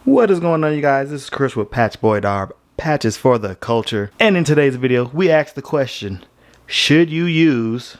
What is going on, you guys? This is Chris with Patchboy Patches for the culture. And in today's video, we asked the question, should you use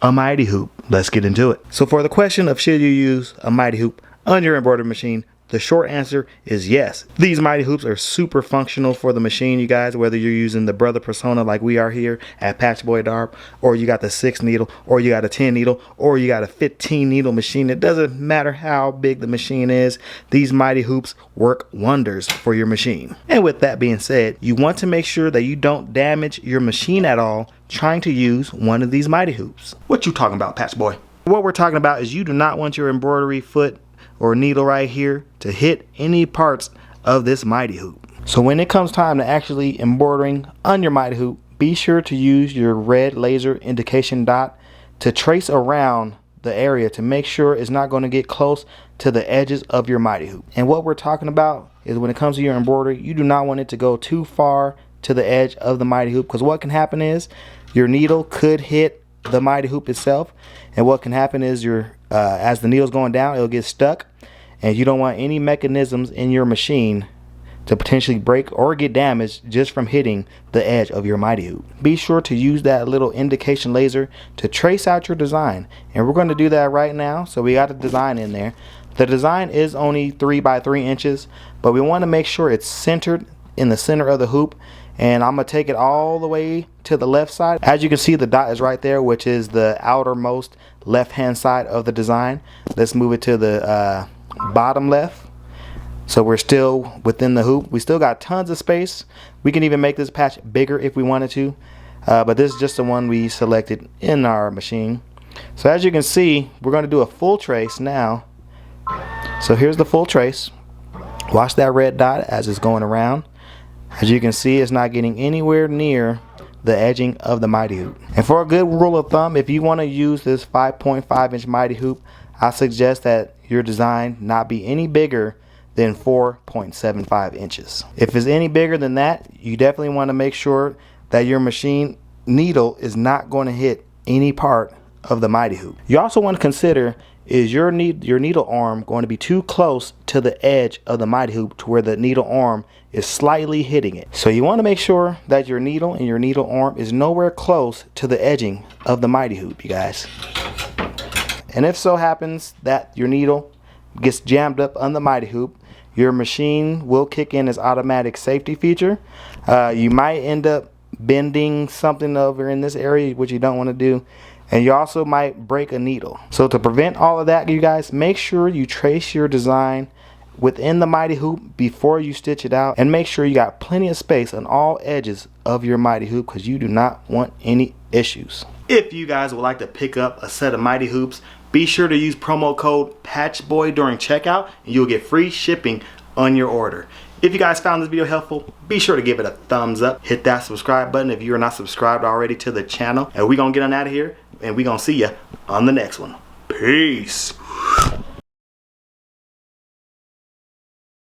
a MightyHoop? Let's get into it. So for the question of should you use a MightyHoop on your embroidery machine, the short answer is yes. These MightyHoops are super functional for the machine, you guys, whether you're using the brother persona like we are here at Patchboy, or you got the 6 needle, or you got a 10 needle, or you got a 15 needle machine. It doesn't matter how big the machine is. These MightyHoops work wonders for your machine. And with that being said, you want to make sure that you don't damage your machine at all trying to use one of these MightyHoops. What you talking about, Patchboy? What we're talking about is you do not want your embroidery foot or needle right here to hit any parts of this MightyHoop. So when it comes time to actually embroidering on your MightyHoop, be sure to use your red laser indication dot to trace around the area to make sure it's not going to get close to the edges of your MightyHoop. And what we're talking about is when it comes to your embroidery, you do not want it to go too far to the edge of the MightyHoop, because what can happen is your needle could hit the MightyHoop itself, and what can happen is your as the needle's going down, it'll get stuck, and you don't want any mechanisms in your machine to potentially break or get damaged just from hitting the edge of your MightyHoop. Be sure to use that little indication laser to trace out your design, and we're going to do that right now. So we got the design in there. The design is only 3 by 3 inches, but we want to make sure it's centered in the center of the hoop. And I'm going to take it all the way to the left side. As you can see, the dot is right there, which is the outermost left hand side of the design. Let's move it to the bottom left, so we're still within the hoop. We still got tons of space. We can even make this patch bigger if we wanted to, but this is just the one we selected in our machine. So as you can see, we're going to do a full trace now. So here's the full trace. Watch that red dot as it's going around. As you can see, it's not getting anywhere near the edging of the MightyHoop. And for a good rule of thumb, if you want to use this 5.5 inch MightyHoop, I suggest that your design not be any bigger than 4.75 inches. If it's any bigger than that, you definitely want to make sure that your machine needle is not going to hit any part of the MightyHoop. You also want to consider, is your needle arm going to be too close to the edge of the MightyHoop to where the needle arm is slightly hitting it. So you want to make sure that your needle and your needle arm is nowhere close to the edging of the MightyHoop, you guys. And if so happens that your needle gets jammed up on the MightyHoop, your machine will kick in its automatic safety feature. You might end up bending something over in this area, which you don't want to do. And you also might break a needle. So to prevent all of that, you guys, make sure you trace your design within the MightyHoop before you stitch it out, and make sure you got plenty of space on all edges of your MightyHoop, because you do not want any issues. If you guys would like to pick up a set of MightyHoops, be sure to use promo code PATCHBOY during checkout, and you'll get free shipping on your order. If you guys found this video helpful, be sure to give it a thumbs up. Hit that subscribe button if you are not subscribed already to the channel. And we're going to get on out of here, and we're going to see you on the next one. Peace.